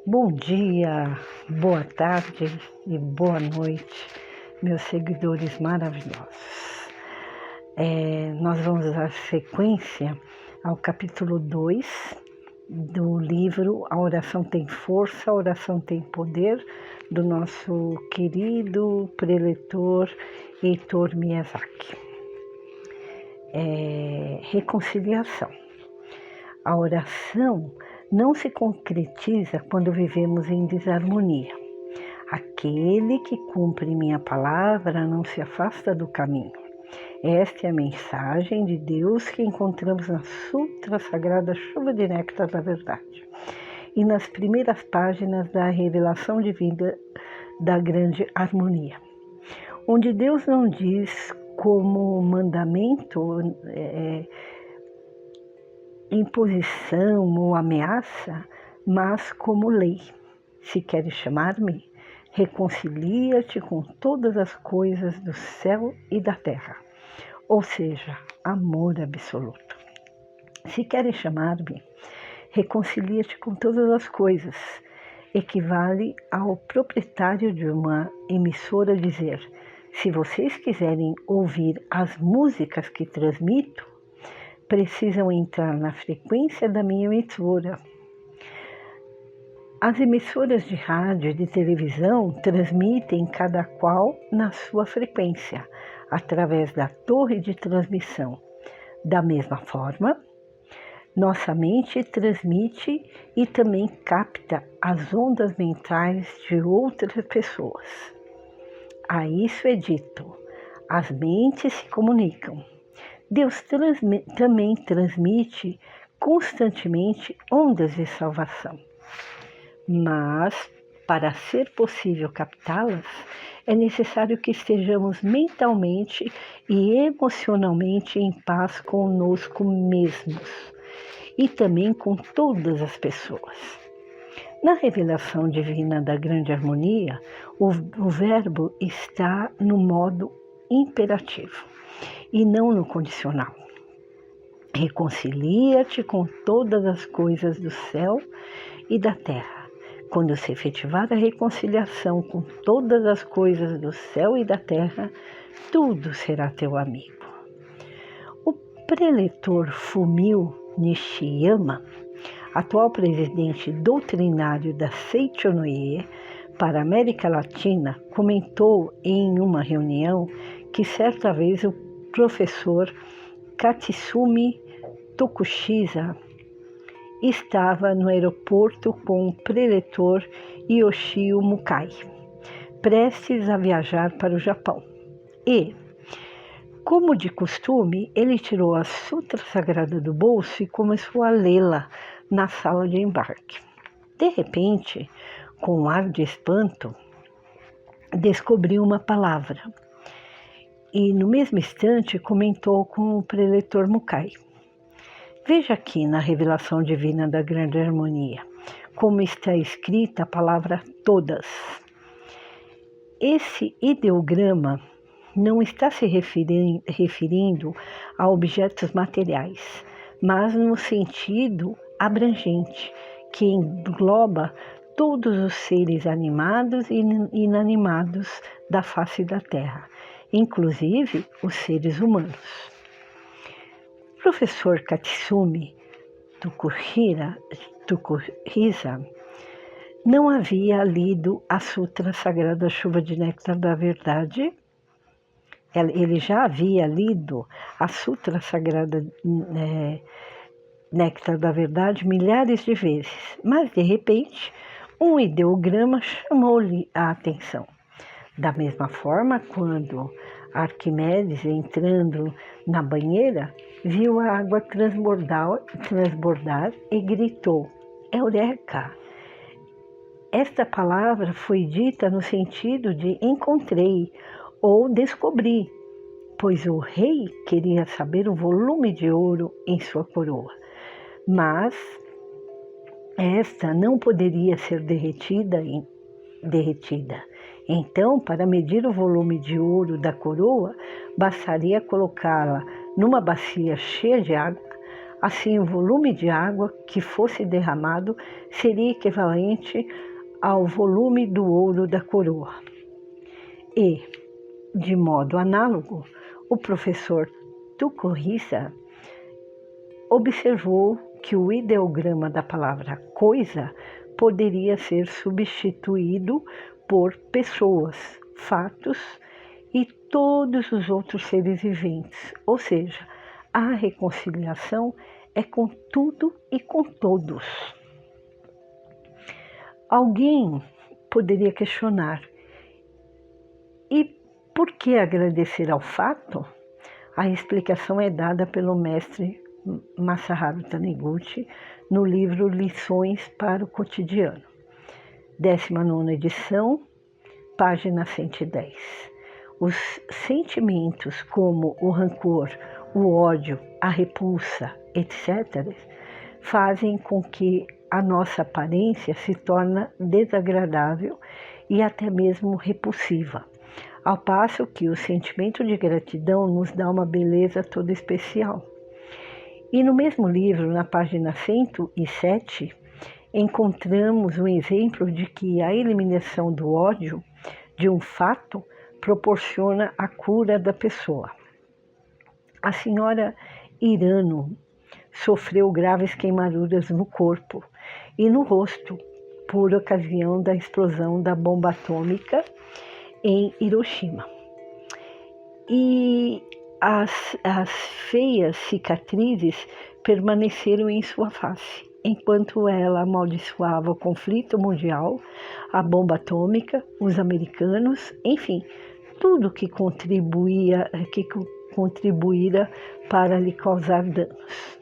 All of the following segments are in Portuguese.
Bom dia, boa tarde e boa noite, meus seguidores maravilhosos. Nós vamos dar sequência ao capítulo 2 do livro A Oração Tem Força, a Oração Tem Poder, do nosso querido preletor Heitor Miyazaki. Reconciliação. A oração não se concretiza quando vivemos em desarmonia. Aquele que cumpre minha palavra não se afasta do caminho. Esta é a mensagem de Deus que encontramos na Sutra Sagrada Chuva de Néctar da Verdade e nas primeiras páginas da Revelação Divina da Grande Harmonia, onde Deus não diz como mandamento, imposição ou ameaça, mas como lei. Se queres chamar-me, reconcilia-te com todas as coisas do céu e da terra, ou seja, amor absoluto. Se queres chamar-me, reconcilia-te com todas as coisas. Equivale ao proprietário de uma emissora dizer: se vocês quiserem ouvir as músicas que transmito, precisam entrar na frequência da minha emissora. As emissoras de rádio e de televisão transmitem cada qual na sua frequência, através da torre de transmissão. Da mesma forma, nossa mente transmite e também capta as ondas mentais de outras pessoas. A isso é dito: as mentes se comunicam. Deus também transmite constantemente ondas de salvação. Mas, para ser possível captá-las, é necessário que estejamos mentalmente e emocionalmente em paz conosco mesmos e também com todas as pessoas. Na revelação divina da Grande Harmonia, o verbo está no modo imperativo e não no condicional. Reconcilia-te com todas as coisas do céu e da terra. Quando se efetivar a reconciliação com todas as coisas do céu e da terra, tudo será teu amigo. O preletor Fumio Nishiyama, atual presidente doutrinário da Seichonoye para a América Latina, comentou em uma reunião que certa vez o professor Katsumi Tokushima estava no aeroporto com o preletor Yoshio Mukai, prestes a viajar para o Japão. E, como de costume, ele tirou a Sutra Sagrada do bolso e começou a lê-la na sala de embarque. De repente, com um ar de espanto, descobriu uma palavra. E no mesmo instante comentou com o preletor Mukai: veja aqui na revelação divina da Grande Harmonia como está escrita a palavra todas. Esse ideograma não está se referindo a objetos materiais, mas no sentido abrangente, que engloba todos os seres animados e inanimados da face da Terra, inclusive os seres humanos. O professor Katsumi Tokuhisa não havia lido a Sutra Sagrada Chuva de Néctar da Verdade. Ele já havia lido a Sutra Sagrada Néctar da Verdade milhares de vezes, mas de repente um ideograma chamou-lhe a atenção. Da mesma forma, quando Arquimedes, entrando na banheira, viu a água transbordar e gritou: Eureka! Esta palavra foi dita no sentido de encontrei ou descobri, pois o rei queria saber o volume de ouro em sua coroa. Mas esta não poderia ser derretida. Então, para medir o volume de ouro da coroa, bastaria colocá-la numa bacia cheia de água, Assim, o volume de água que fosse derramado seria equivalente ao volume do ouro da coroa. E, de modo análogo, o professor Tucorrisa observou que o ideograma da palavra coisa poderia ser substituído por pessoas, fatos e todos os outros seres viventes, ou seja, a reconciliação é com tudo e com todos. Alguém poderia questionar, e por que agradecer ao fato? A explicação é dada pelo mestre Masaharu Taniguchi no livro Lições para o Cotidiano, 19ª edição, página 110. Os sentimentos como o rancor, o ódio, a repulsa, etc., fazem com que a nossa aparência se torne desagradável e até mesmo repulsiva, ao passo que o sentimento de gratidão nos dá uma beleza toda especial. E no mesmo livro, na página 107, encontramos um exemplo de que a eliminação do ódio de um fato proporciona a cura da pessoa. A senhora Hirano sofreu graves queimaduras no corpo e no rosto por ocasião da explosão da bomba atômica em Hiroshima. E as feias cicatrizes permaneceram em sua face, enquanto ela amaldiçoava o conflito mundial, a bomba atômica, os americanos, enfim, tudo que contribuíra para lhe causar danos.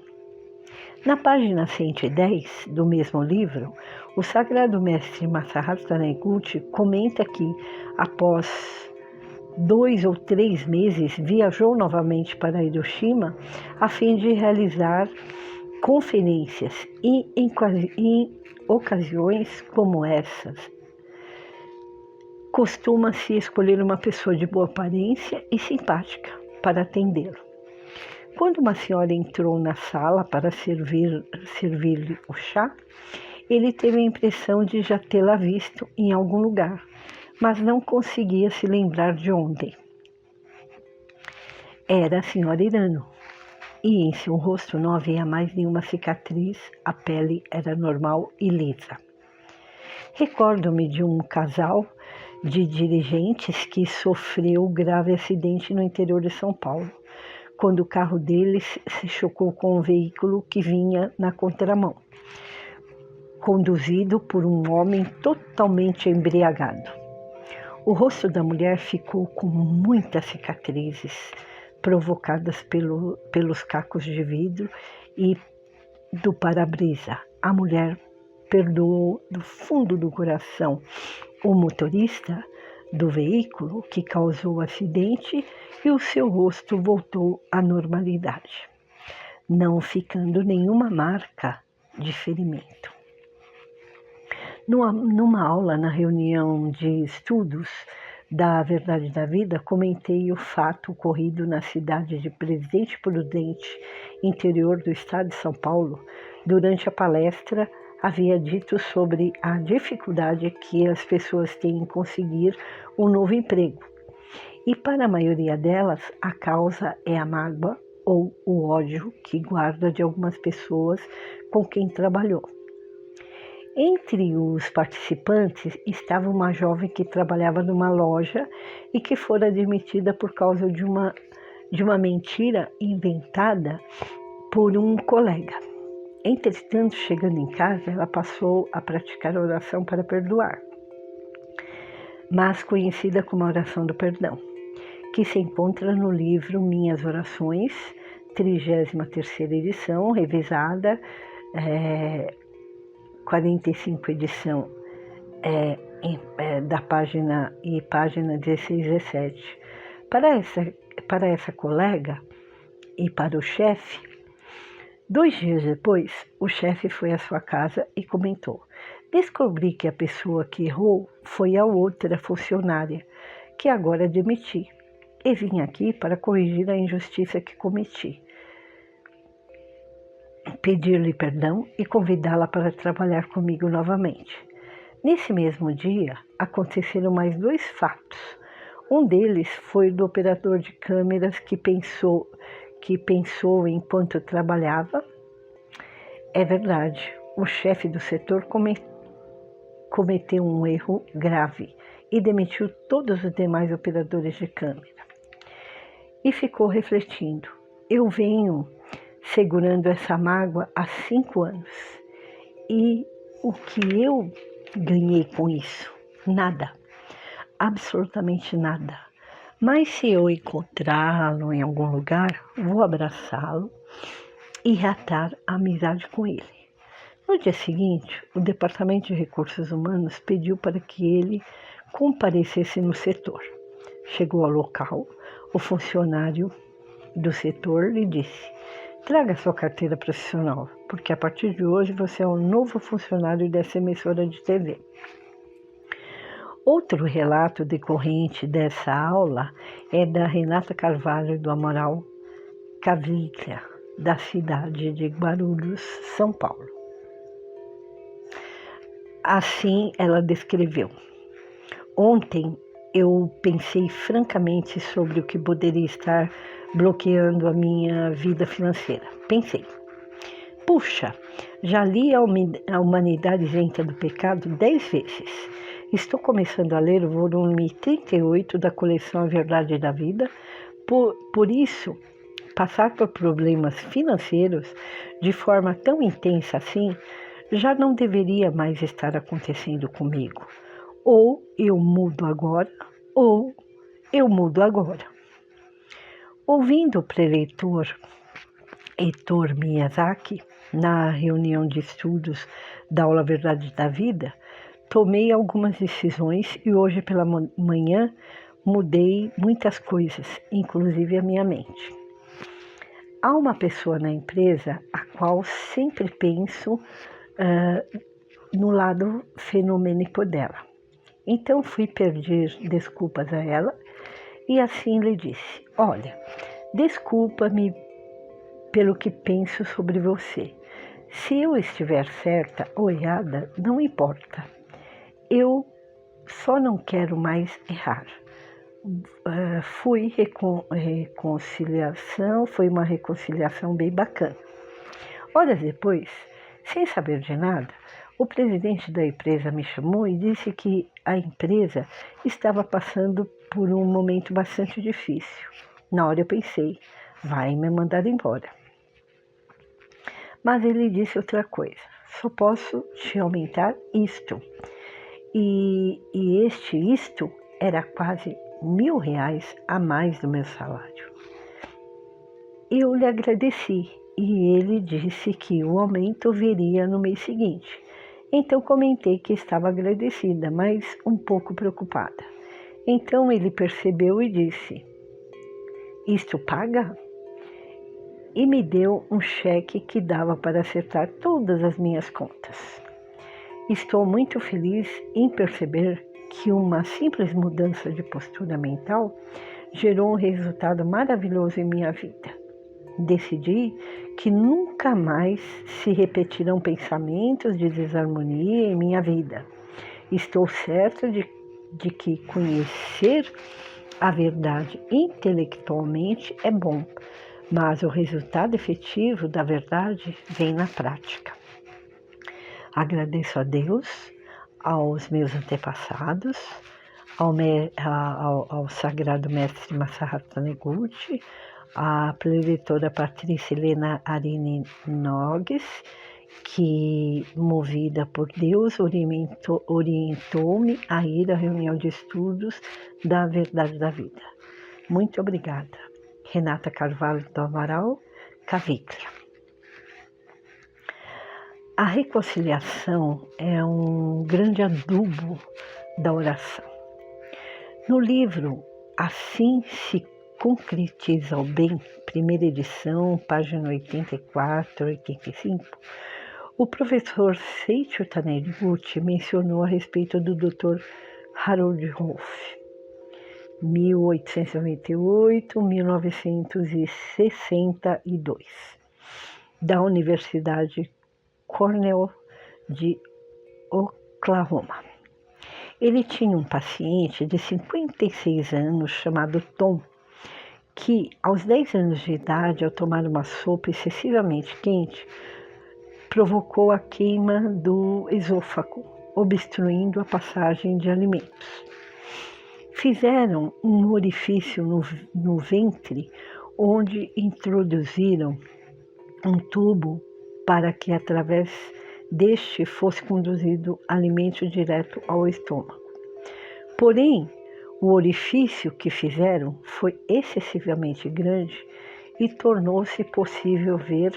Na página 110 do mesmo livro, o sagrado mestre Masaharu Taniguchi comenta que, após 2 ou 3 meses, viajou novamente para Hiroshima a fim de realizar conferências e em ocasiões como essas, costuma-se escolher uma pessoa de boa aparência e simpática para atendê-lo. Quando uma senhora entrou na sala para servir-lhe o chá, ele teve a impressão de já tê-la visto em algum lugar, mas não conseguia se lembrar de onde. Era a senhora Hirano, e em seu rosto não havia mais nenhuma cicatriz, a pele era normal e lisa. Recordo-me de um casal de dirigentes que sofreu grave acidente no interior de São Paulo, quando o carro deles se chocou com um veículo que vinha na contramão, conduzido por um homem totalmente embriagado. O rosto da mulher ficou com muitas cicatrizes provocadas pelos cacos de vidro e do para-brisa. A mulher perdoou do fundo do coração o motorista do veículo que causou o acidente e o seu rosto voltou à normalidade, não ficando nenhuma marca de ferimento. Numa aula na reunião de estudos da Verdade da Vida, comentei o fato ocorrido na cidade de Presidente Prudente, interior do estado de São Paulo. Durante a palestra, havia dito sobre a dificuldade que as pessoas têm em conseguir um novo emprego. E para a maioria delas, a causa é a mágoa ou o ódio que guarda de algumas pessoas com quem trabalhou. Entre os participantes estava uma jovem que trabalhava numa loja e que fora demitida por causa de uma mentira inventada por um colega. Entretanto, chegando em casa, ela passou a praticar a oração para perdoar, mas conhecida como a oração do perdão, que se encontra no livro Minhas Orações, 33ª edição, revisada, 45 edição, da página 16 e 17. Para essa colega e para o chefe, 2 dias depois, o chefe foi à sua casa e comentou: descobri que a pessoa que errou foi a outra funcionária, que agora demiti, e vim aqui para corrigir a injustiça que cometi. pedir-lhe perdão e convidá-la para trabalhar comigo novamente. Nesse mesmo dia, aconteceram mais 2 fatos. Um deles foi do operador de câmeras que pensou enquanto trabalhava. É verdade, o chefe do setor cometeu um erro grave e demitiu todos os demais operadores de câmera. E ficou refletindo. Eu venho segurando essa mágoa há 5 anos. E o que eu ganhei com isso? Nada. Absolutamente nada. Mas se eu encontrá-lo em algum lugar, vou abraçá-lo e reatar a amizade com ele. No dia seguinte, o Departamento de Recursos Humanos pediu para que ele comparecesse no setor. Chegou ao local, o funcionário do setor lhe disse: traga sua carteira profissional, porque a partir de hoje você é um novo funcionário dessa emissora de TV. Outro relato decorrente dessa aula é da Renata Carvalho do Amaral Caviglia, da cidade de Guarulhos, São Paulo. Assim ela descreveu: ontem eu pensei francamente sobre o que poderia estar bloqueando a minha vida financeira. Pensei, puxa, já li a Humanidade Isenta do Pecado 10 vezes. Estou começando a ler o volume 38 da coleção A Verdade da Vida. Por isso, passar por problemas financeiros de forma tão intensa assim já não deveria mais estar acontecendo comigo. Ou eu mudo agora, ou eu mudo agora. Ouvindo o preleitor Heitor Miyazaki, na reunião de estudos da aula Verdade da Vida, tomei algumas decisões e hoje pela manhã mudei muitas coisas, inclusive a minha mente. Há uma pessoa na empresa a qual sempre penso no lado fenomênico dela. Então fui pedir desculpas a ela e assim lhe disse: olha, desculpa-me pelo que penso sobre você. Se eu estiver certa ou errada, não importa. Eu só não quero mais errar. Foi uma reconciliação bem bacana. Horas depois, sem saber de nada, o presidente da empresa me chamou e disse que a empresa estava passando por um momento bastante difícil. Na hora eu pensei, vai me mandar embora. Mas ele disse outra coisa, só posso te aumentar isto. E isto era quase R$1.000 a mais do meu salário. Eu lhe agradeci e ele disse que o aumento viria no mês seguinte. Então comentei que estava agradecida, mas um pouco preocupada. Então ele percebeu e disse: isto paga? E me deu um cheque que dava para acertar todas as minhas contas. Estou muito feliz em perceber que uma simples mudança de postura mental gerou um resultado maravilhoso em minha vida. Decidi que nunca mais se repetirão pensamentos de desarmonia em minha vida. Estou certa de que conhecer a verdade intelectualmente é bom, mas o resultado efetivo da verdade vem na prática. Agradeço a Deus, aos meus antepassados, ao Sagrado Mestre Masaharu Taniguchi, à preletora Patrícia Helena Arini Nogues, que, movida por Deus, orientou-me a ir à reunião de estudos da Verdade da Vida. Muito obrigada. Renata Carvalho do Amaral Caviglia. A reconciliação é um grande adubo da oração. No livro Assim se concretiza o bem, primeira edição, página 84, 85, o professor Seiichi Taniguchi mencionou a respeito do Dr. Harold Hoff, 1898-1962. da Universidade Cornell de Oklahoma. Ele tinha um paciente de 56 anos chamado Tom, que aos 10 anos de idade, ao tomar uma sopa excessivamente quente, provocou a queima do esôfago, obstruindo a passagem de alimentos. Fizeram um orifício no ventre, onde introduziram um tubo para que através deste fosse conduzido alimento direto ao estômago. Porém, o orifício que fizeram foi excessivamente grande e tornou-se possível ver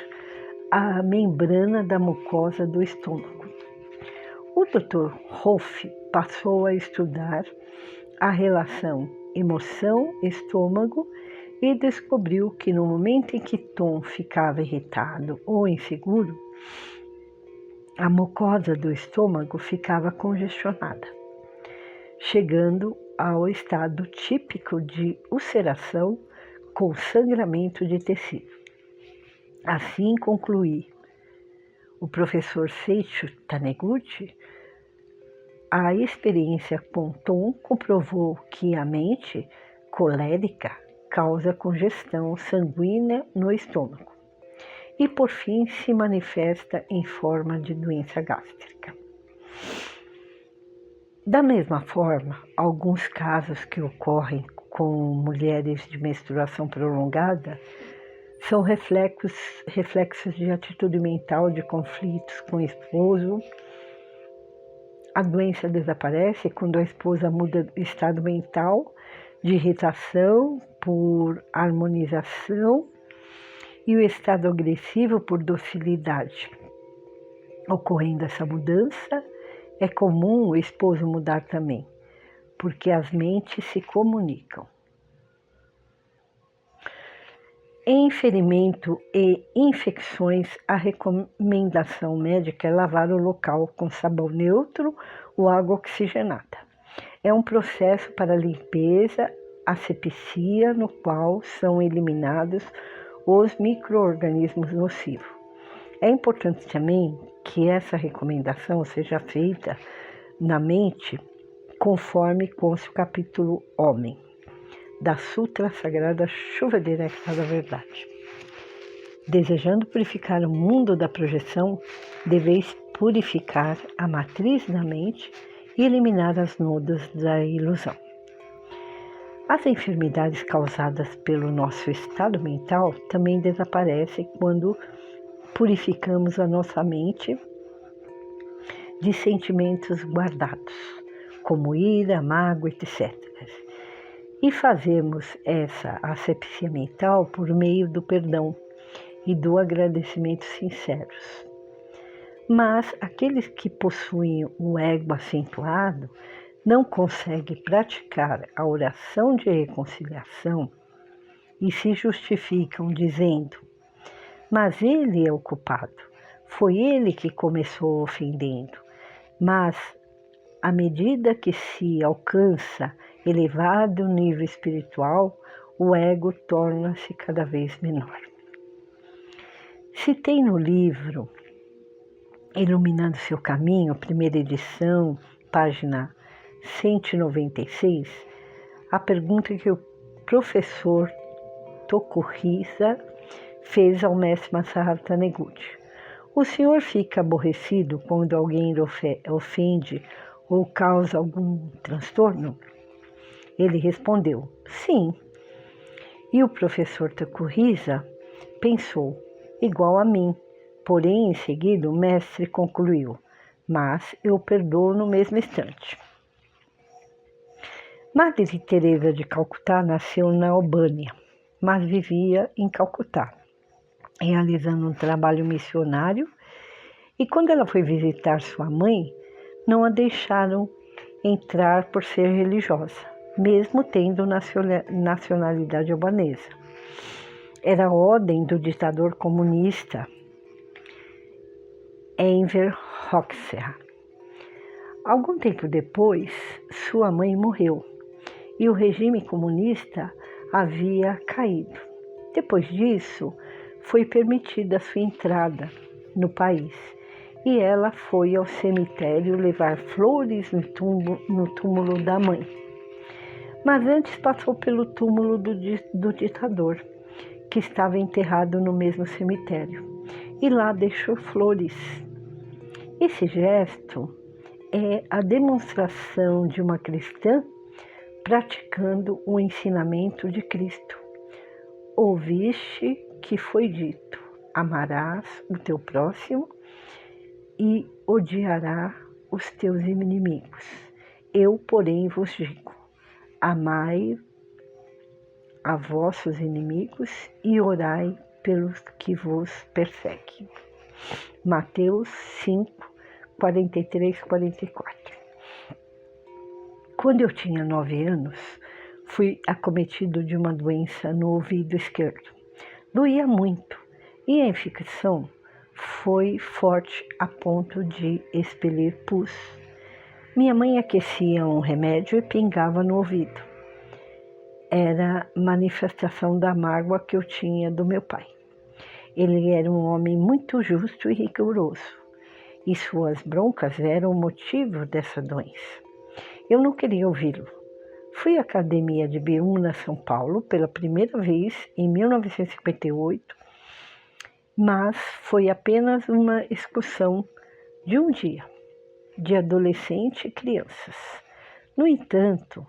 a membrana da mucosa do estômago. O Dr. Rolfe passou a estudar a relação emoção-estômago e descobriu que no momento em que Tom ficava irritado ou inseguro, a mucosa do estômago ficava congestionada, chegando ao estado típico de ulceração com sangramento de tecido. Assim concluí o professor Seiichi Taniguchi, a experiência com Tom comprovou que a mente colérica causa congestão sanguínea no estômago e, por fim, se manifesta em forma de doença gástrica. Da mesma forma, alguns casos que ocorrem com mulheres de menstruação prolongada são reflexos de atitude mental de conflitos com o esposo. A doença desaparece quando a esposa muda de estado mental de irritação por harmonização e o estado agressivo por docilidade. Ocorrendo essa mudança, é comum o esposo mudar também, porque as mentes se comunicam. Em ferimento e infecções, a recomendação médica é lavar o local com sabão neutro ou água oxigenada. É um processo para limpeza, asepsia, no qual são eliminados os micro-organismos nocivos. É importante também que essa recomendação seja feita na mente, conforme consta o capítulo Homem, da Sutra Sagrada Chuva Direta da Verdade. Desejando purificar o mundo da projeção, deveis purificar a matriz da mente e eliminar as nudas da ilusão. As enfermidades causadas pelo nosso estado mental também desaparecem quando purificamos a nossa mente de sentimentos guardados, como ira, mágoa, etc. E fazemos essa asepsia mental por meio do perdão e do agradecimento sinceros. Mas aqueles que possuem o ego acentuado não conseguem praticar a oração de reconciliação e se justificam dizendo: mas ele é o culpado, foi ele que começou ofendendo. Mas, à medida que se alcança elevado nível espiritual, o ego torna-se cada vez menor. Citei no livro Iluminando Seu Caminho, primeira edição, página 196, a pergunta que o professor Tokuhisa fez ao mestre Masaharu Taniguchi. O senhor fica aborrecido quando alguém ofende ou causa algum transtorno? Ele respondeu, sim. E o professor Tokuhisa pensou, igual a mim. Porém, em seguida, o mestre concluiu, mas eu perdoo no mesmo instante. Madre Teresa de Calcutá nasceu na Albânia, mas vivia em Calcutá, realizando um trabalho missionário, e quando ela foi visitar sua mãe, não a deixaram entrar por ser religiosa, mesmo tendo nacionalidade albanesa. Era a ordem do ditador comunista Enver Hoxha. Algum tempo depois, sua mãe morreu e o regime comunista havia caído. Depois disso, foi permitida a sua entrada no país e ela foi ao cemitério levar flores no túmulo da mãe. Mas antes passou pelo túmulo do ditador, que estava enterrado no mesmo cemitério, e lá deixou flores. Esse gesto é a demonstração de uma cristã praticando o ensinamento de Cristo. Ouviste que foi dito: amarás o teu próximo e odiarás os teus inimigos. Eu, porém, vos digo: amai a vossos inimigos e orai pelos que vos perseguem. Mateus 5, 43, 44. Quando eu tinha 9 anos, fui acometido de uma doença no ouvido esquerdo. Doía muito e a infecção foi forte a ponto de expelir pus. Minha mãe aquecia um remédio e pingava no ouvido. Era manifestação da mágoa que eu tinha do meu pai. Ele era um homem muito justo e rigoroso, e suas broncas eram o motivo dessa doença. Eu não queria ouvi-lo. Fui à Academia de Biúna, São Paulo, pela primeira vez em 1958, mas foi apenas uma excursão de um dia, de adolescente e crianças. No entanto,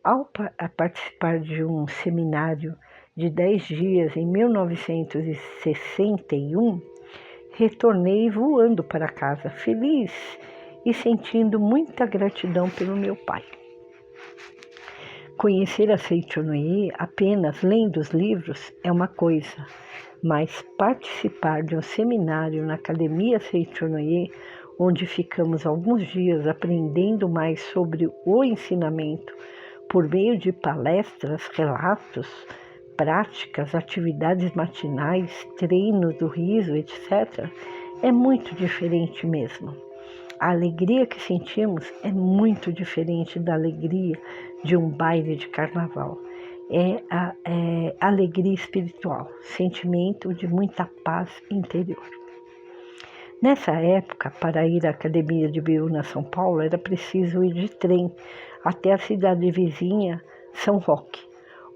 ao participar de um seminário de 10 dias em 1961, retornei voando para casa, feliz e sentindo muita gratidão pelo meu pai. Conhecer a Seitonoye apenas lendo os livros é uma coisa, mas participar de um seminário na Academia Seitonoye, onde ficamos alguns dias aprendendo mais sobre o ensinamento por meio de palestras, relatos, práticas, atividades matinais, treinos do riso, etc., é muito diferente mesmo. A alegria que sentimos é muito diferente da alegria de um baile de carnaval. É alegria espiritual, sentimento de muita paz interior. Nessa época, para ir à Academia de Biúna, São Paulo, era preciso ir de trem até a cidade vizinha, São Roque,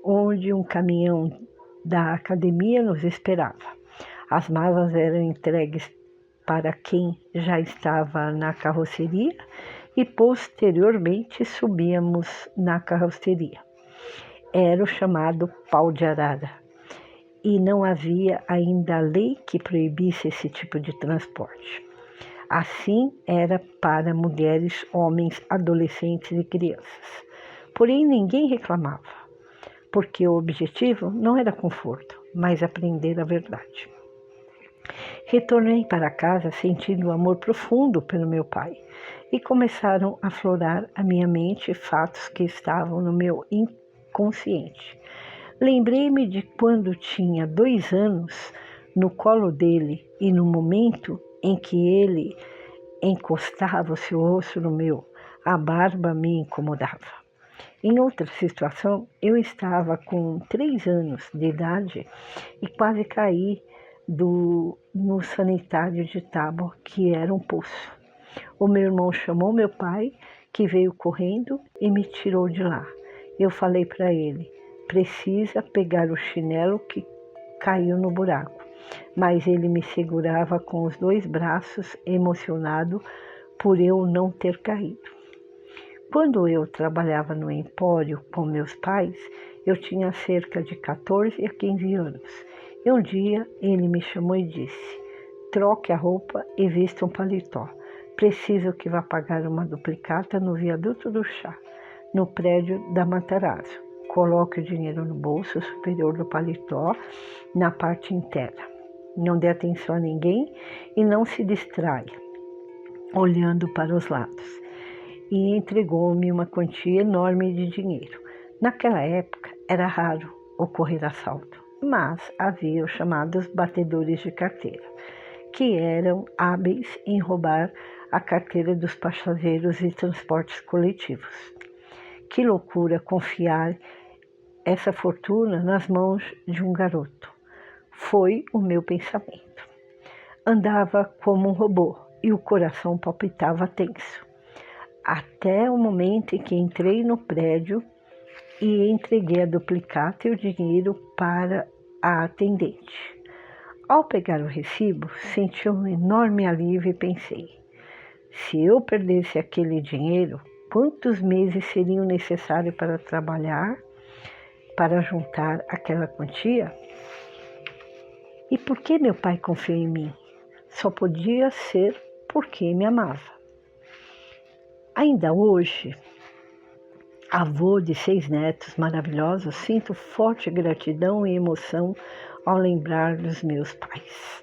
onde um caminhão da academia nos esperava. As malas eram entregues para quem já estava na carroceria e posteriormente subíamos na carroceria. Era o chamado pau de arara e não havia ainda lei que proibisse esse tipo de transporte. Assim era para mulheres, homens, adolescentes e crianças. Porém, ninguém reclamava, porque o objetivo não era conforto, mas aprender a verdade. Retornei para casa sentindo um amor profundo pelo meu pai e começaram a aflorar a minha mente fatos que estavam no meu inconsciente. Lembrei-me de quando tinha 2 anos no colo dele e no momento em que ele encostava o seu rosto no meu, a barba me incomodava. Em outra situação, eu estava com 3 anos de idade e quase caí no sanitário de tábua, que era um poço. O meu irmão chamou meu pai, que veio correndo e me tirou de lá. Eu falei para ele: precisa pegar o chinelo que caiu no buraco. Mas ele me segurava com os 2 braços, emocionado por eu não ter caído. Quando eu trabalhava no empório com meus pais, eu tinha cerca de 14 a 15 anos. E um dia ele me chamou e disse: troque a roupa e vista um paletó. Preciso que vá pagar uma duplicata no viaduto do chá, no prédio da Matarazzo. Coloque o dinheiro no bolso superior do paletó, na parte interna. Não dê atenção a ninguém e não se distraia, olhando para os lados. E entregou-me uma quantia enorme de dinheiro. Naquela época era raro ocorrer assalto, mas havia os chamados batedores de carteira, que eram hábeis em roubar a carteira dos passageiros e transportes coletivos. Que loucura confiar essa fortuna nas mãos de um garoto. foi o meu pensamento. Andava como um robô e o coração palpitava tenso, até o momento em que entrei no prédio e entreguei a duplicata e o dinheiro para a atendente. Ao pegar o recibo, senti um enorme alívio e pensei: se eu perdesse aquele dinheiro, quantos meses seriam necessários para trabalhar, para juntar aquela quantia? E por que meu pai confiou em mim? Só podia ser porque me amava. Ainda hoje, avô de 6 netos maravilhosos, sinto forte gratidão e emoção ao lembrar dos meus pais.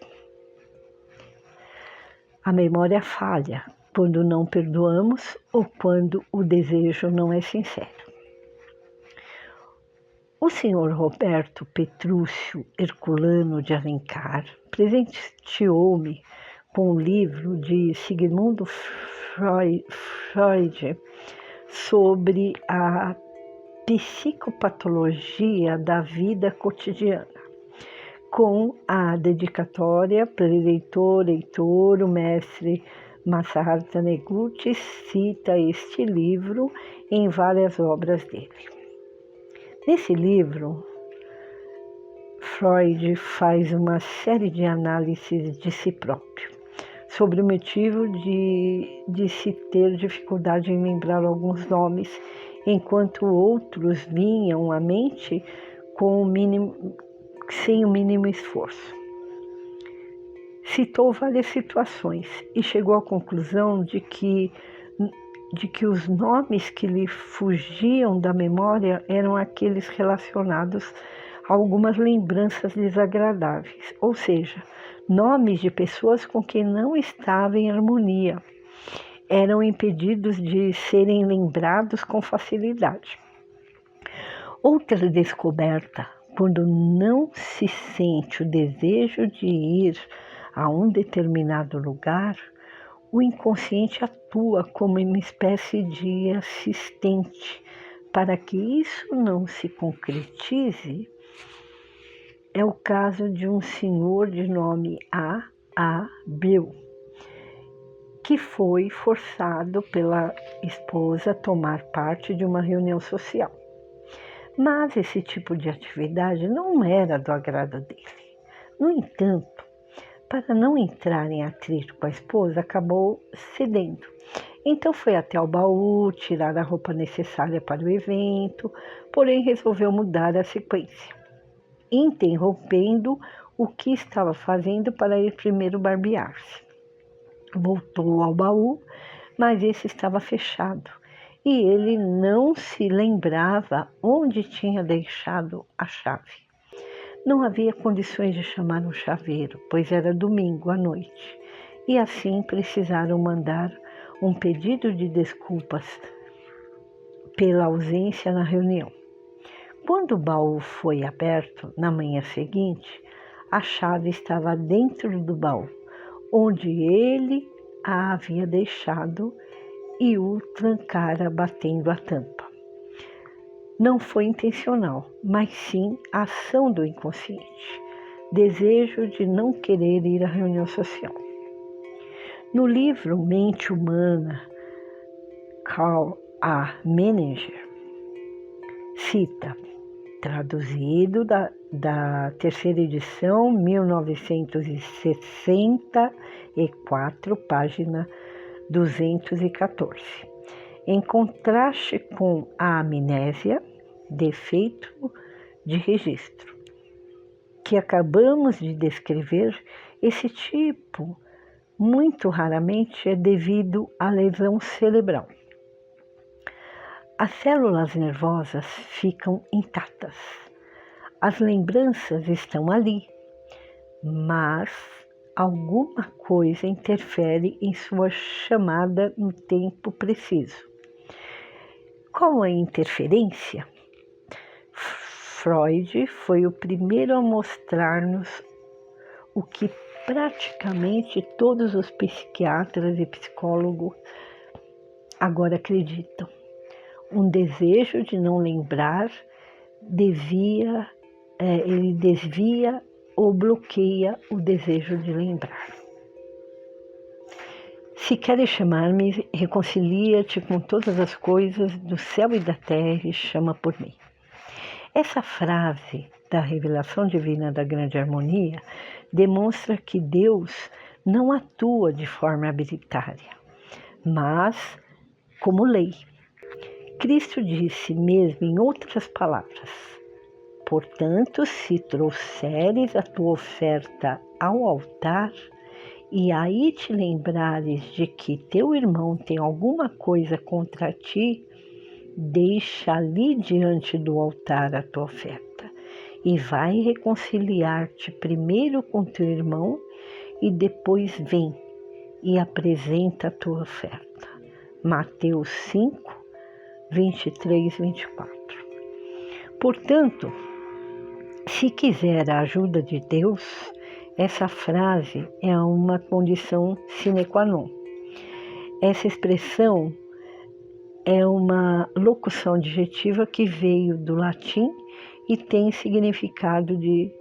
A memória falha quando não perdoamos ou quando o desejo não é sincero. O senhor Roberto Petrúcio Herculano de Alencar presenteou-me com o livro de Sigmund Freud sobre a psicopatologia da vida cotidiana, com a dedicatória para o leitor, o mestre Masaharu Taniguchi cita este livro em várias obras dele. Nesse livro, Freud faz uma série de análises de si próprio, sobre o motivo de se ter dificuldade em lembrar alguns nomes, enquanto outros vinham à mente sem o mínimo esforço. Citou várias situações e chegou à conclusão de que os nomes que lhe fugiam da memória eram aqueles relacionados a algumas lembranças desagradáveis, ou seja, nomes de pessoas com quem não estava em harmonia, eram impedidos de serem lembrados com facilidade. Outra descoberta: quando não se sente o desejo de ir a um determinado lugar, o inconsciente atua como uma espécie de assistente para que isso não se concretize. É o caso de um senhor de nome A. Bill, que foi forçado pela esposa a tomar parte de uma reunião social. Mas esse tipo de atividade não era do agrado dele. No entanto, para não entrar em atrito com a esposa, acabou cedendo. Então foi até o baú, tirar a roupa necessária para o evento, porém resolveu mudar a sequência, interrompendo o que estava fazendo para ir primeiro barbear-se. Voltou ao baú, mas esse estava fechado e ele não se lembrava onde tinha deixado a chave. Não havia condições de chamar um chaveiro, pois era domingo à noite, e assim precisaram mandar um pedido de desculpas pela ausência na reunião. Quando o baú foi aberto na manhã seguinte, a chave estava dentro do baú, onde ele a havia deixado e o trancara batendo a tampa. Não foi intencional, mas sim a ação do inconsciente, desejo de não querer ir à reunião social. No livro Mente Humana, Carl A. Menninger cita, traduzido da terceira edição, 1964, página 214. Em contraste com a amnésia, defeito de registro, que acabamos de descrever, esse tipo muito raramente é devido à lesão cerebral. As células nervosas ficam intactas. As lembranças estão ali, mas alguma coisa interfere em sua chamada no tempo preciso. Qual a interferência? Freud foi o primeiro a mostrar-nos o que praticamente todos os psiquiatras e psicólogos agora acreditam. Um desejo de não lembrar ele desvia ou bloqueia o desejo de lembrar. Se queres chamar-me, reconcilia-te com todas as coisas do céu e da terra e chama por mim. Essa frase da revelação divina da grande harmonia demonstra que Deus não atua de forma arbitrária, mas como lei. Cristo disse mesmo em outras palavras: portanto, se trouxeres a tua oferta ao altar, e aí te lembrares de que teu irmão tem alguma coisa contra ti, deixa ali diante do altar a tua oferta, e vai reconciliar-te primeiro com teu irmão, e depois vem e apresenta a tua oferta. Mateus 5, 23, 24. Portanto, se quiser a ajuda de Deus, essa frase é uma condição sine qua non. Essa expressão é uma locução adjetiva que veio do latim e tem significado de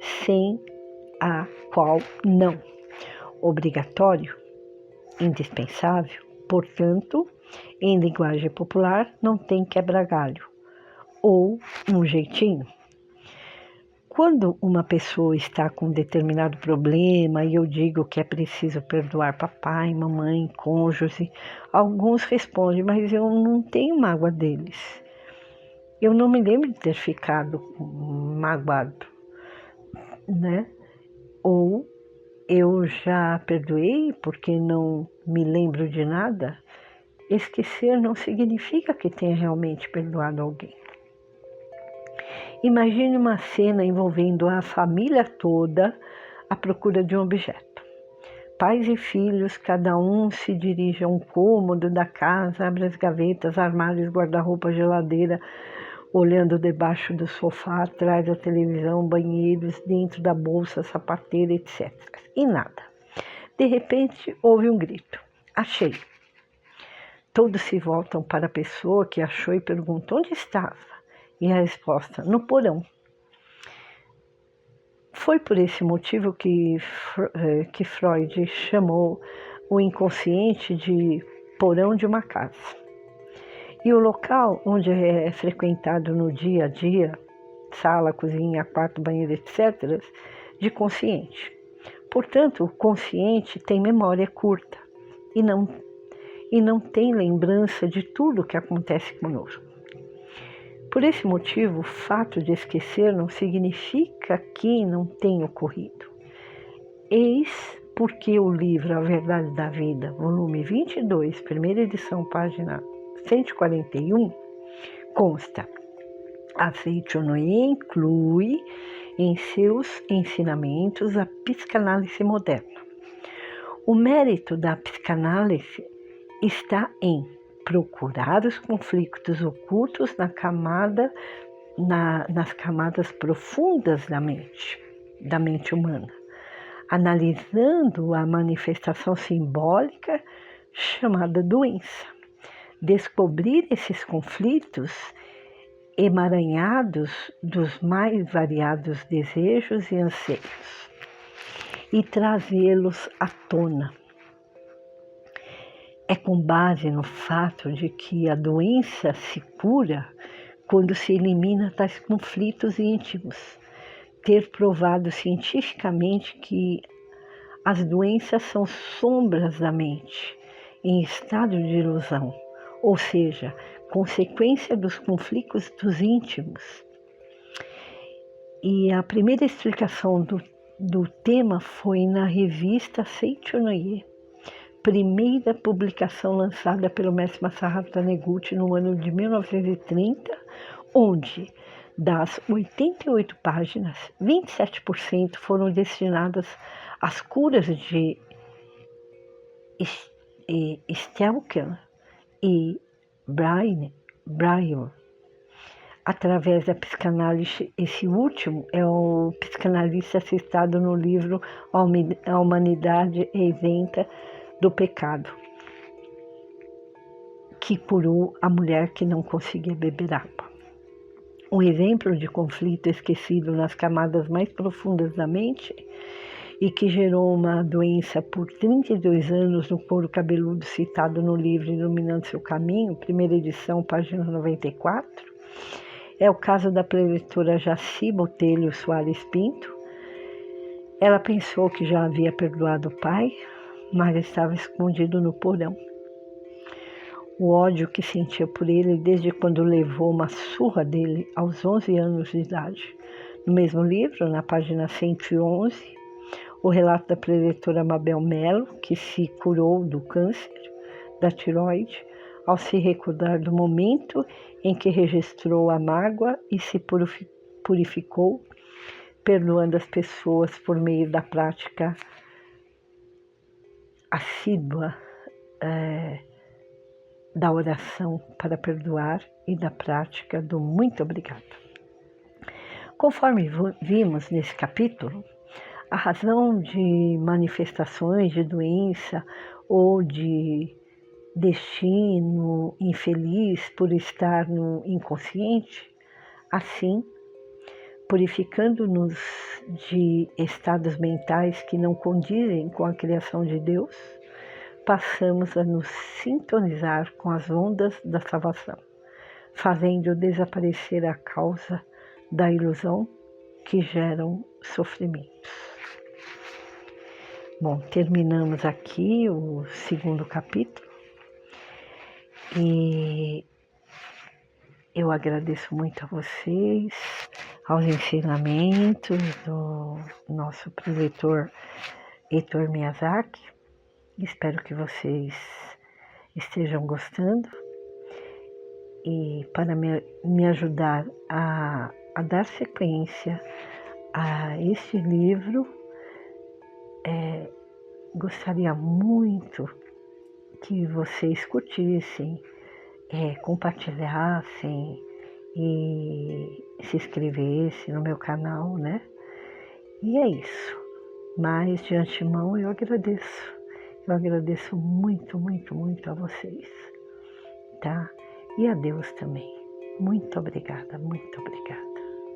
sem, a, qual, não. Obrigatório, indispensável, portanto, em linguagem popular, não tem quebra-galho ou um jeitinho. Quando uma pessoa está com um determinado problema e eu digo que é preciso perdoar papai, mamãe, cônjuge, alguns respondem, mas eu não tenho mágoa deles. Eu não me lembro de ter ficado magoado, né? Ou eu já perdoei porque não me lembro de nada. Esquecer não significa que tenha realmente perdoado alguém. Imagine uma cena envolvendo a família toda à procura de um objeto. Pais e filhos, cada um se dirige a um cômodo da casa, abre as gavetas, armários, guarda-roupa, geladeira, olhando debaixo do sofá, atrás da televisão, banheiros, dentro da bolsa, sapateira, etc. E nada. De repente, houve um grito. Achei. Todos se voltam para a pessoa que achou e perguntam onde estava. E a resposta, no porão. Foi por esse motivo que Freud chamou o inconsciente de porão de uma casa. E o local onde é frequentado no dia a dia, sala, cozinha, quarto, banheiro, etc., de consciente. Portanto, o consciente tem memória curta e não tem lembrança de tudo o que acontece conosco. Por esse motivo, o fato de esquecer não significa que não tenha ocorrido. Eis porque o livro A Verdade da Vida, volume 22, primeira edição, página 141, consta: a Seichonoye inclui em seus ensinamentos a psicanálise moderna. O mérito da psicanálise está em procurar os conflitos ocultos nas camadas profundas da mente humana, analisando a manifestação simbólica chamada doença. Descobrir esses conflitos emaranhados dos mais variados desejos e anseios e trazê-los à tona. É com base no fato de que a doença se cura quando se elimina tais conflitos íntimos. Ter provado cientificamente que as doenças são sombras da mente em estado de ilusão, ou seja, consequência dos conflitos dos íntimos. E a primeira explicação do tema foi na revista Seichonoye, primeira publicação lançada pelo mestre Masaharu Taniguchi no ano de 1930, onde das 88 páginas, 27% foram destinadas às curas de Stelker e Bryan. Através da psicanálise, esse último é o psicanalista citado no livro A Humanidade é Isenta do Pecado, que curou a mulher que não conseguia beber água. um exemplo de conflito esquecido nas camadas mais profundas da mente e que gerou uma doença por 32 anos no couro cabeludo citado no livro Iluminando Seu Caminho, primeira edição, página 94. É o caso da preletora Jaci Botelho Soares Pinto. Ela pensou que já havia perdoado o pai, mas estava escondido no porão. O ódio que sentia por ele desde quando levou uma surra dele aos 11 anos de idade. No mesmo livro, na página 111, o relato da preletora Mabel Melo, que se curou do câncer da tireoide ao se recordar do momento em que registrou a mágoa e se purificou, perdoando as pessoas por meio da prática assídua da oração para perdoar e da prática do muito obrigado. Conforme vimos nesse capítulo, a razão de manifestações de doença ou de destino infeliz por estar no inconsciente, assim, purificando-nos de estados mentais que não condizem com a criação de Deus, passamos a nos sintonizar com as ondas da salvação, fazendo desaparecer a causa da ilusão que geram sofrimentos. Bom, terminamos aqui o segundo capítulo e eu agradeço muito a vocês, aos ensinamentos do nosso preletor Heitor Miyazaki. Espero que vocês estejam gostando e para me ajudar a dar sequência a este livro, gostaria muito que vocês curtissem, compartilhassem e se inscrevessem no meu canal, né? E é isso. Mas de antemão eu agradeço. Eu agradeço muito, muito, muito a vocês, tá? E a Deus também. Muito obrigada, muito obrigada.